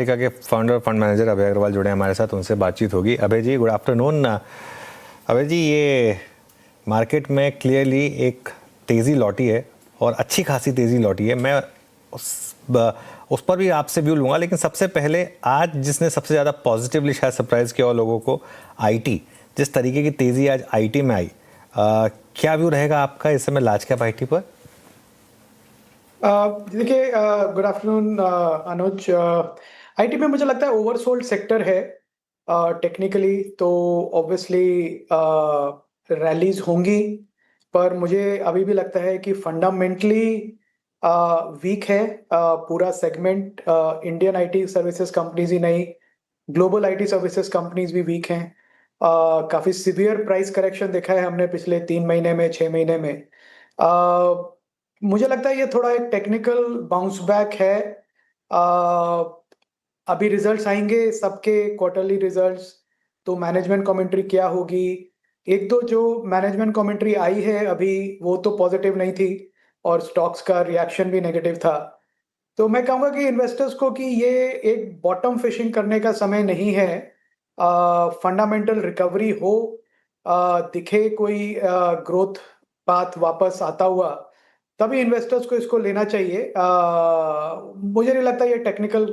America के founder fund manager अभय अग्रवाल जुड़े हमारे साथ, उनसे बातचीत होगी। अभय जी, गुड आफ्टरनून। अभय जी, ये मार्केट में क्लियरली एक तेज़ी लौटी है और अच्छी खासी तेज़ी लौटी है। मैं उस पर भी आपसे व्यू लूँगा, लेकिन सबसे पहले आज जिसने सबसे ज़्यादा पॉजिटिवली शायद सरप्राइज़ किया और लोगों को, आईटी, जिस तरीके की तेज़ी आज आईटी में आई, क्या व्यू रहेगा आपका इस समय लार्ज कैप आईटी पर? देखिए, गुड आफ्टरनून अनुज। आईटी में मुझे लगता है ओवरसोल्ड सेक्टर है टेक्निकली, तो ऑब्वियसली रैलीज होंगी, पर मुझे अभी भी लगता है कि फंडामेंटली वीक है पूरा segment. Indian IT services companies ही नहीं, ग्लोबल आईटी सर्विसेज कंपनीज भी वीक हैं। काफ़ी सिवियर प्राइस करेक्शन देखा है हमने पिछले 3 महीने में, 6 महीने में। मुझे लगता है ये थोड़ा एक टेक्निकल बाउंस बैक है। अभी रिजल्ट्स आएंगे सबके, क्वार्टरली रिजल्ट्स, तो मैनेजमेंट कमेंट्री क्या होगी। एक दो जो मैनेजमेंट कमेंट्री आई है अभी, वो तो पॉजिटिव नहीं थी और स्टॉक्स का रिएक्शन भी नेगेटिव था। तो मैं कहूँगा कि इन्वेस्टर्स को कि ये एक बॉटम फिशिंग करने का समय नहीं है। फंडामेंटल रिकवरी हो, दिखे कोई ग्रोथ पाथ वापस आता हुआ, तभी इन्वेस्टर्स को इसको लेना चाहिए। मुझे नहीं लगता ये टेक्निकल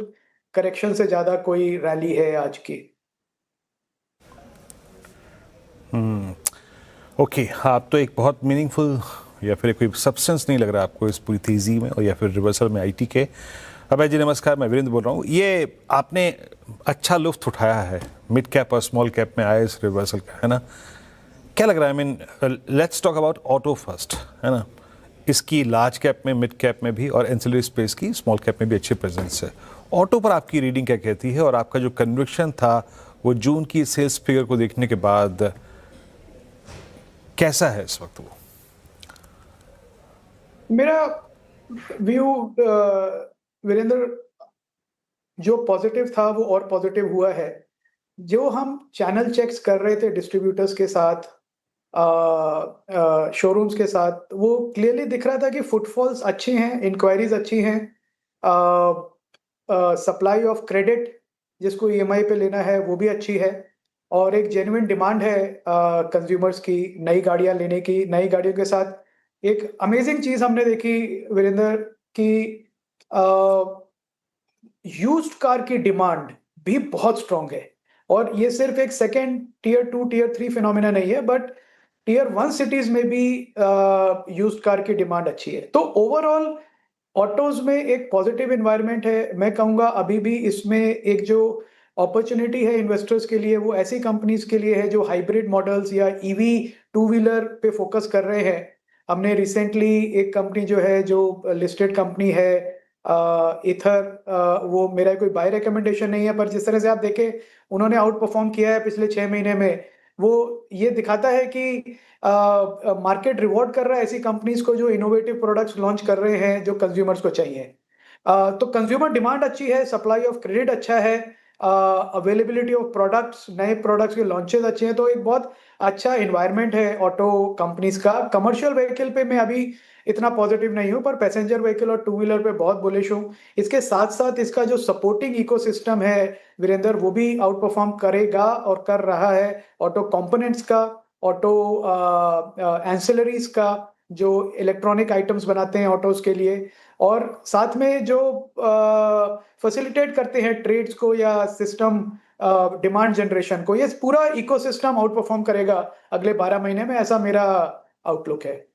करेक्शन से ज़्यादा कोई रैली है आज की। ओके, आप तो एक बहुत मीनिंगफुल या फिर कोई सब्सटेंस नहीं लग रहा आपको इस पूरी तेज़ी में और या फिर रिवर्सल में आईटी के। अभय जी नमस्कार, मैं वीरेंद्र बोल रहा हूँ। ये आपने अच्छा लुत्फ उठाया है मिड कैप और स्मॉल कैप में आए इस रिवर्सल का, है ना? क्या लग रहा है? I mean let's talk about auto first, है ना? इसकी लार्ज कैप में, मिड कैप में भी और एंसिलरी स्पेस की स्मॉल कैप में भी अच्छी प्रेजेंस है। ऑटो पर आपकी रीडिंग क्या कहती है और आपका जो कन्विक्शन था वो जून की सेल्स फिगर को देखने के बाद कैसा है इस वक्त? वो मेरा व्यू वीरेंद्र, जो पॉजिटिव था वो और पॉजिटिव हुआ है। जो हम चैनल चेक्स कर रहे थे डिस्ट्रीब्यूटर्स के साथ, शोरूम्स के साथ, वो क्लियरली दिख रहा था कि फुटफॉल्स अच्छी हैं, इंक्वायरीज अच्छी हैं। सप्लाई ऑफ क्रेडिट जिसको ईएमआई पे लेना है वो भी अच्छी है, और एक जेन्युइन डिमांड है कंज्यूमर्स की नई गाड़ियां लेने की। नई गाड़ियों के साथ एक अमेजिंग चीज हमने देखी वीरेंद्र की, यूज्ड कार की डिमांड भी बहुत स्ट्रांग है। और ये सिर्फ एक सेकेंड टीयर 2 टीयर 3 फिनोमिना नहीं है, बट टीयर 1 सिटीज में भी यूज्ड कार की डिमांड अच्छी है। तो ओवरऑल ऑटोज में एक पॉजिटिव एनवायरनमेंट है। मैं कहूंगा अभी भी इसमें एक जो अपॉर्चुनिटी है इन्वेस्टर्स के लिए, वो ऐसी कंपनीज के लिए है जो हाइब्रिड मॉडल्स या ईवी टू व्हीलर पे फोकस कर रहे हैं। हमने रिसेंटली एक कंपनी जो है, जो लिस्टेड कंपनी है इथर, वो मेरा कोई बाय रिकमेंडेशन नहीं है, पर जिस तरह से आप देखें उन्होंने आउट परफॉर्म किया है पिछले 6 महीने में, वो ये दिखाता है कि मार्केट रिवॉर्ड कर रहा है ऐसी कंपनीज को जो इनोवेटिव प्रोडक्ट्स लॉन्च कर रहे हैं जो कंज्यूमर्स को चाहिए। तो कंज्यूमर डिमांड अच्छी है, सप्लाई ऑफ क्रेडिट अच्छा है, अवेलेबिलिटी ऑफ प्रोडक्ट्स, नए प्रोडक्ट्स के लॉन्चेस अच्छे हैं। तो एक बहुत अच्छा इन्वायरमेंट है ऑटो कंपनीज का। कमर्शियल व्हीकल पे मैं अभी इतना पॉजिटिव नहीं हूँ, पर पैसेंजर व्हीकल और टू व्हीलर पे बहुत बुलिश हूँ। इसके साथ साथ इसका जो सपोर्टिंग इकोसिस्टम है वीरेंद्र, वो भी आउट परफॉर्म करेगा और कर रहा है। ऑटो कंपोनेंट्स का, ऑटो एंसिलरीज का, जो इलेक्ट्रॉनिक आइटम्स बनाते हैं ऑटोज के लिए, और साथ में जो फैसिलिटेट करते हैं ट्रेड्स को या सिस्टम डिमांड जनरेशन को, ये पूरा इकोसिस्टम आउट परफॉर्म करेगा अगले 12 महीने में, ऐसा मेरा आउटलुक है।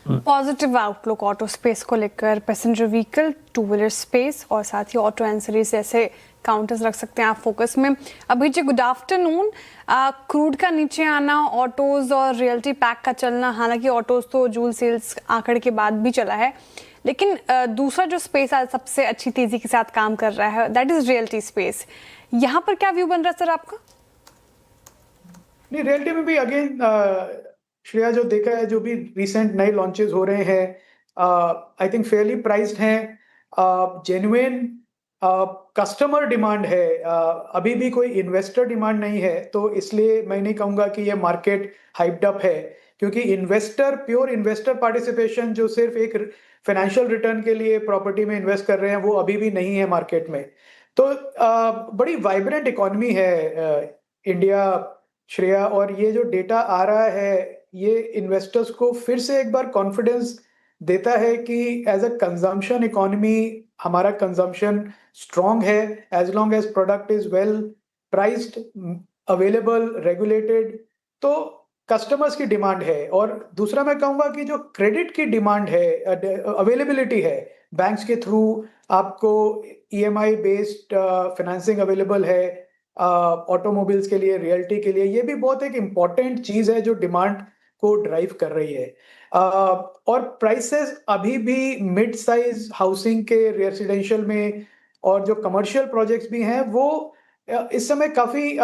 पॉजिटिव आउटलुक ऑटो स्पेस को लेकर, passenger vehicle, two wheeler space और साथ ही ऑटो एंसरीज ऐसे काउंटर्स रख सकते हैं आप फोकस में। अभी जी गुड आफ्टरनून। क्रूड का नीचे आना, ऑटोज और रियल्टी पैक का चलना, हालांकि ऑटोज तो जूल सेल्स आंकड़े के बाद भी चला है, लेकिन दूसरा जो स्पेस आज सबसे अच्छी तेजी के साथ काम कर रहा है, दैट इज रियल्टी स्पेस। यहाँ पर क्या व्यू बन रहा है सर आपका? नहीं, रियल्टी में भी अगेन श्रेया, जो देखा है, जो भी रिसेंट नए लॉन्चेस हो रहे हैं आई थिंक फेयरली प्राइस्ड हैं, जेन्युइन कस्टमर डिमांड है। अभी भी कोई इन्वेस्टर डिमांड नहीं है, तो इसलिए मैं नहीं कहूंगा कि ये मार्केट हाइप्ड अप है, क्योंकि इन्वेस्टर, प्योर इन्वेस्टर पार्टिसिपेशन जो सिर्फ एक फाइनेंशियल रिटर्न के लिए प्रॉपर्टी में इन्वेस्ट कर रहे हैं, वो अभी भी नहीं है मार्केट में। तो बड़ी वाइब्रेंट इकोनॉमी है इंडिया, श्रेया, और ये जो डेटा आ रहा है ये इन्वेस्टर्स को फिर से एक बार कॉन्फिडेंस देता है कि एज अ कंजम्पशन इकोनॉमी हमारा कंजम्पशन स्ट्रांग है, as long as product is well priced, available, regulated, तो कस्टमर्स की डिमांड है। और दूसरा मैं कहूंगा कि जो क्रेडिट की डिमांड है, अवेलेबिलिटी है, बैंक्स के थ्रू आपको ईएमआई बेस्ड फाइनेंसिंग अवेलेबल है, ऑटोमोबाइल्स के लिए, रियल्टी के लिए, ये भी बहुत एक इम्पॉर्टेंट चीज है जो डिमांड को ड्राइव कर रही है। और प्राइसेस अभी भी मिड साइज हाउसिंग के रेसिडेंशियल में और जो कमर्शियल प्रोजेक्ट्स भी हैं वो इस समय काफी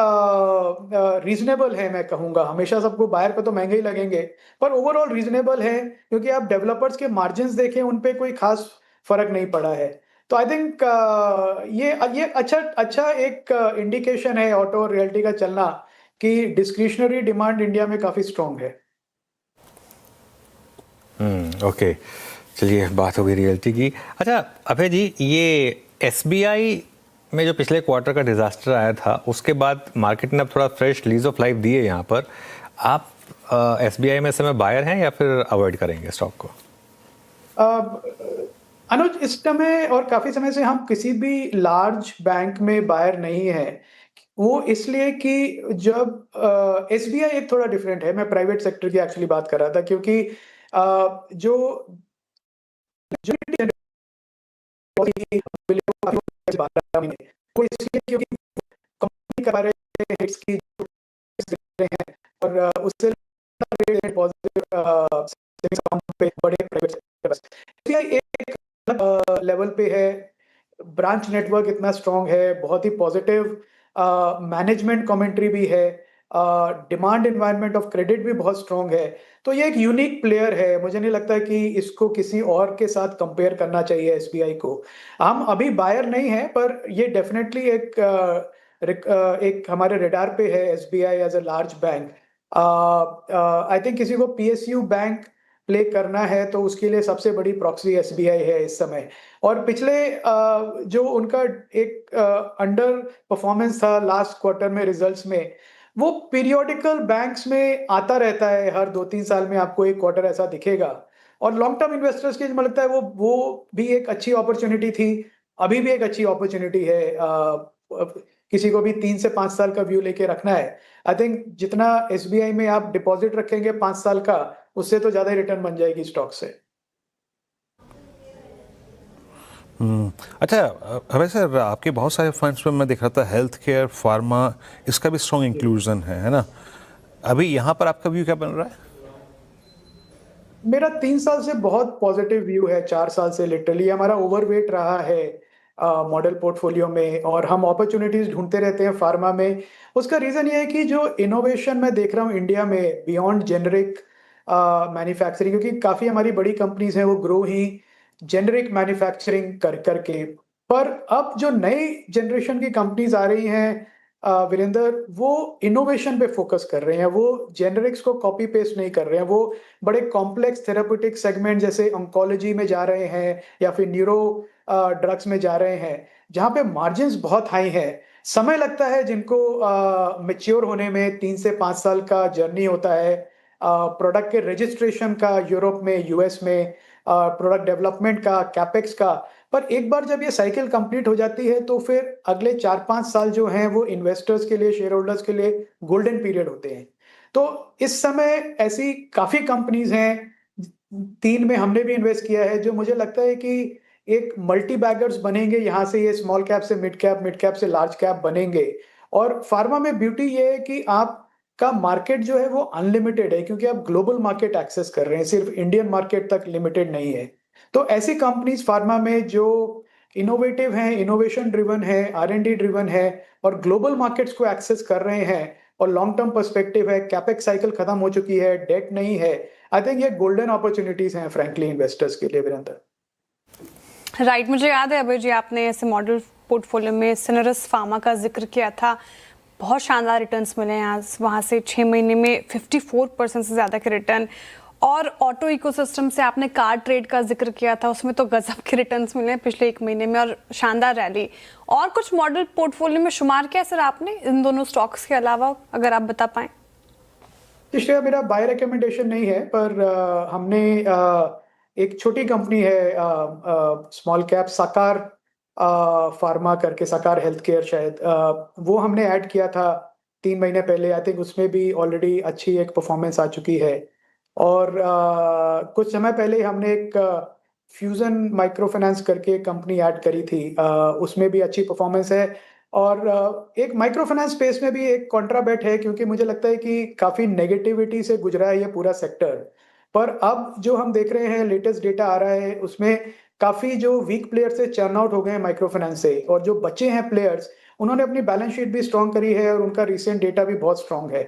रीजनेबल है, मैं कहूंगा। हमेशा सबको बायर को तो महंगे ही लगेंगे, पर ओवरऑल रीजनेबल है, क्योंकि आप डेवलपर्स के मार्जिन्स देखें उन पे कोई खास फर्क नहीं पड़ा है। तो आई थिंक ये अच्छा एक इंडिकेशन है ऑटो और रियल्टी का चलना कि डिस्क्रिशनरी डिमांड इंडिया में काफी स्ट्रांग है। ओके, चलिए बात हो गई रियल्टी की। अच्छा अभय जी, ये एसबीआई में जो पिछले क्वार्टर का डिजास्टर आया था उसके बाद मार्केट ने अब थोड़ा फ्रेश लीज ऑफ लाइफ दी है यहाँ पर। आप एसबीआई में समय बायर हैं या फिर अवॉइड करेंगे स्टॉक को? अनुज, इस समय और काफी समय से हम किसी भी लार्ज बैंक में बायर नहीं है। वो इसलिए कि जब एसबीआई एक थोड़ा डिफरेंट है, मैं प्राइवेट सेक्टर की एक्चुअली बात कर रहा था, क्योंकि जो वो इसलिए क्योंकि कंपनी करा रहे हैं हिट्स की हैं, और उससे पे बड़े प्राइवेट सेक्टर एक लेवल पे है। ब्रांच नेटवर्क इतना स्ट्रांग है, बहुत ही पॉजिटिव मैनेजमेंट कमेंट्री भी है, डिमांड एनवायरनमेंट ऑफ क्रेडिट भी बहुत स्ट्रांग है। तो ये एक यूनिक प्लेयर है, मुझे नहीं लगता कि इसको किसी और के साथ कंपेयर करना चाहिए एसबीआई को। हम अभी बायर नहीं है, पर ये डेफिनेटली एक हमारे रेडार पे है SBI as a large bank. I think किसी को पीएसयू बैंक प्ले करना है तो उसके लिए सबसे बड़ी प्रॉक्सी एसबीआई है इस समय। और पिछले जो उनका एक अंडर परफॉर्मेंस था लास्ट क्वार्टर में रिजल्ट्स में, वो पीरियोडिकल बैंक्स में आता रहता है, हर 2-3 साल में आपको एक क्वार्टर ऐसा दिखेगा। और लॉन्ग टर्म इन्वेस्टर्स के लिए मुझे लगता है वो भी एक अच्छी अपॉर्चुनिटी थी, अभी भी एक अच्छी अपॉर्चुनिटी है। किसी को भी 3 से 5 साल का व्यू लेके रखना है, आई थिंक जितना एसबीआई में आप डिपॉजिट रखेंगे 5 साल का, उससे तो ज्यादा रिटर्न बन जाएगी स्टॉक से। अच्छा अभय सर, आपके बहुत सारे फंड्स में मैं देख रहा था हेल्थ केयर, फार्मा, इसका भी स्ट्रॉन्ग इंक्लूजन है ना? अभी यहाँ पर आपका व्यू क्या बन रहा है? मेरा 3 साल से बहुत पॉजिटिव व्यू है, 4 साल से लिटरली हमारा ओवरवेट रहा है मॉडल पोर्टफोलियो में, और हम अपॉर्चुनिटीज ढूंढते रहते हैं फार्मा में। उसका रीजन ये है कि जो इनोवेशन मैं देख रहा हूँ इंडिया में बियॉन्ड जेनरिक मैन्युफैक्चरिंग, क्योंकि काफी हमारी बड़ी कंपनीज हैं वो ग्रो ही जेनरिक मैन्युफैक्चरिंग कर करके, पर अब जो नई जनरेशन की कंपनीज आ रही हैं वीरेंद्र, वो इनोवेशन पे फोकस कर रहे हैं, वो जेनरिक्स को कॉपी पेस्ट नहीं कर रहे हैं, वो बड़े कॉम्प्लेक्स थेराप्यूटिक सेगमेंट जैसे ऑन्कोलॉजी में जा रहे हैं या फिर न्यूरो ड्रग्स में जा रहे हैं, जहां पे मार्जिन्स बहुत हाई है। समय लगता है जिनको मैच्योर होने में, 3 से 5 साल का जर्नी होता है प्रोडक्ट के रजिस्ट्रेशन का, यूरोप में, यूएस में, प्रोडक्ट डेवलपमेंट का, कैपेक्स का। पर एक बार जब ये साइकिल कंप्लीट हो जाती है तो फिर अगले 4-5 साल जो हैं वो इन्वेस्टर्स के लिए, शेयर होल्डर्स के लिए गोल्डन पीरियड होते हैं। तो इस समय ऐसी काफी कंपनीज हैं, 3 में हमने भी इन्वेस्ट किया है, जो मुझे लगता है कि एक मल्टी बैगर्स बनेंगे यहाँ से, ये स्मॉल कैप से मिड कैप से लार्ज कैप बनेंगे। और फार्मा में ब्यूटी ये है कि आप का मार्केट जो है वो अनलिमिटेड है, क्योंकि आप ग्लोबल मार्केट एक्सेस कर रहे हैं, सिर्फ इंडियन मार्केट तक लिमिटेड नहीं है। तो ऐसी कंपनीज फार्मा में जो इनोवेटिव हैं, इनोवेशन ड्रिवन है, आर&डी ड्रिवन है, और ग्लोबल मार्केट्स को एक्सेस कर रहे हैं, और लॉन्ग टर्म पर्सपेक्टिव है, कैपेक्स साइकिल खत्म हो चुकी है, डेट नहीं है, आई थिंक ये गोल्डन अपॉर्चुनिटीज हैं फ्रैंकली इन्वेस्टर्स के लिए वीरेंद्र। राइट, मुझे याद है अभय जी, आपने ऐसे मॉडल पोर्टफोलियो में सिनरस फार्मा का जिक्र किया था, बहुत शानदार रिटर्न्स मिले हैं वहाँ से 6 महीने में 54% से ज़्यादा के रिटर्न। और ऑटो इकोसिस्टम से आपने कार ट्रेड का जिक्र किया था, उसमें तो गजब के रिटर्न्स मिले पिछले 1 महीने में और शानदार रैली। और कुछ मॉडल पोर्टफोलियो में शुमार किया सर आपने इन दोनों स्टॉक्स के अलावा, अगर आप बता पाएं? इसलिए मेरा बाय रिकमेंडेशन नहीं है, पर हमने एक छोटी कंपनी है स्मॉल कैप साकार फार्मा करके, साकार हेल्थ केयर शायद, वो हमने ऐड किया था 3 महीने पहले। आई थिंक उसमें भी ऑलरेडी अच्छी एक परफॉर्मेंस आ चुकी है। और कुछ समय पहले हमने एक फ्यूजन माइक्रो फाइनेंस करके कंपनी ऐड करी थी, उसमें भी अच्छी परफॉर्मेंस है। और एक माइक्रो फाइनेंस स्पेस में भी एक कॉन्ट्रा बेट है, क्योंकि मुझे लगता है कि काफ़ी नेगेटिविटी से गुजरा है ये पूरा सेक्टर। पर अब जो हम देख रहे हैं, लेटेस्ट डेटा आ रहा है, उसमें काफ़ी जो वीक प्लेयर से चर्न आउट हो गए हैं माइक्रो फाइनेंस से, और जो बचे हैं प्लेयर्स उन्होंने अपनी बैलेंस शीट भी स्ट्रॉन्ग करी है और उनका रिसेंट डेटा भी बहुत स्ट्रॉन्ग है।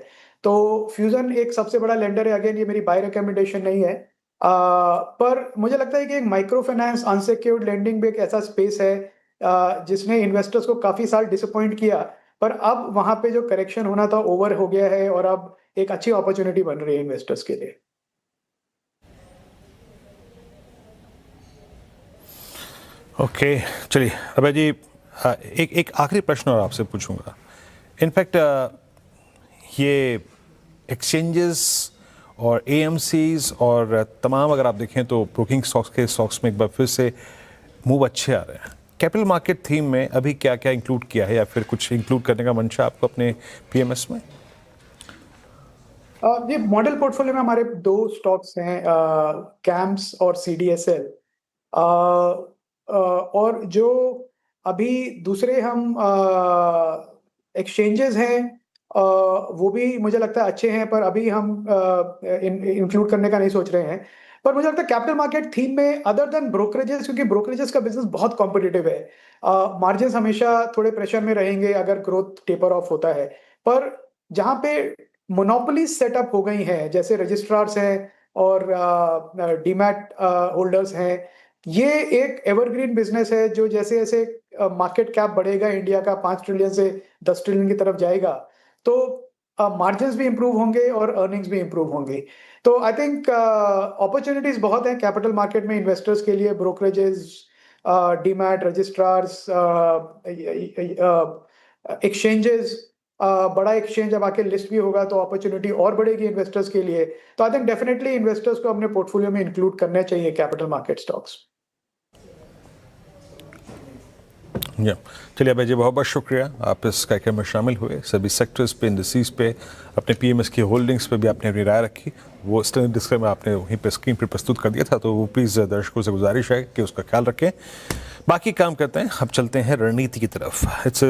तो फ्यूजन एक सबसे बड़ा लेंडर है। अगेन ये मेरी बाय रिकमेंडेशन नहीं है, पर मुझे लगता है कि एक माइक्रो फाइनेंस अनसिक्योर्ड लेंडिंग भी एक ऐसा स्पेस है जिसने इन्वेस्टर्स को काफ़ी साल डिसअपॉइंट किया, पर अब वहाँ पे जो करेक्शन होना था ओवर हो गया है और अब एक अच्छी अपॉर्चुनिटी बन रही है इन्वेस्टर्स के लिए। ओके, चलिए अभय जी, एक आखिरी प्रश्न और आपसे पूछूंगा। इनफैक्ट ये एक्सचेंजेस और एएमसीज और तमाम अगर आप देखें तो ब्रोकिंग स्टॉक्स में एक बार फिर से मूव अच्छे आ रहे हैं। कैपिटल मार्केट थीम में अभी क्या क्या इंक्लूड किया है, या फिर कुछ इंक्लूड करने का मंशा आपको अपने पीएमएस में? ये मॉडल पोर्टफोलियो में हमारे 2 स्टॉक्स हैं, कैम्स और सीडीएसएल। और जो अभी दूसरे हम एक्सचेंजेस हैं, वो भी मुझे लगता है अच्छे हैं, पर अभी हम इंक्लूड करने का नहीं सोच रहे हैं। पर मुझे लगता है कैपिटल मार्केट थीम में अदर देन ब्रोकरेजेस, क्योंकि ब्रोकरेजेस का बिजनेस बहुत कॉम्पिटिटिव है, मार्जिन हमेशा थोड़े प्रेशर में रहेंगे अगर ग्रोथ टेपर ऑफ होता है। पर जहाँ पे मोनोपोली सेटअप हो गई हैं, जैसे रजिस्ट्रार्स हैं और डीमैट होल्डर्स हैं, ये एक एवरग्रीन बिजनेस है जो जैसे जैसे मार्केट कैप बढ़ेगा इंडिया का 5 ट्रिलियन से 10 ट्रिलियन की तरफ जाएगा, तो मार्जिन्स भी इंप्रूव होंगे और अर्निंग्स भी इंप्रूव होंगी। तो आई थिंक अपॉर्चुनिटीज बहुत हैं कैपिटल मार्केट में इन्वेस्टर्स के लिए। ब्रोकरेजेस, डीमैट, रजिस्ट्रार्स, एक्सचेंजेस, बड़ा एक्सचेंज अब आके लिस्ट भी होगा तो अपॉर्चुनिटी और बढ़ेगी इन्वेस्टर्स के लिए। तो आई थिंक डेफिनेटली इन्वेस्टर्स को अपने पोर्टफोलियो में इंक्लूड करने चाहिए कैपिटल मार्केट स्टॉक्स। चलिए अभय जी, बहुत बहुत शुक्रिया, आप इस कार्यक्रम में शामिल हुए। सभी सेक्टर्स पे, इंडस्ट्रीज पे, अपने पीएमएस की होल्डिंग्स पे भी आपने अपनी राय रखी। वो स्टैंडर्ड डिस्क्लेमर आपने वहीं पे स्क्रीन पर प्रस्तुत कर दिया था, तो वो प्लीज़ दर्शकों से गुजारिश है कि उसका ख्याल रखें। बाकी काम करते हैं, अब चलते हैं रणनीति की तरफ। इट्स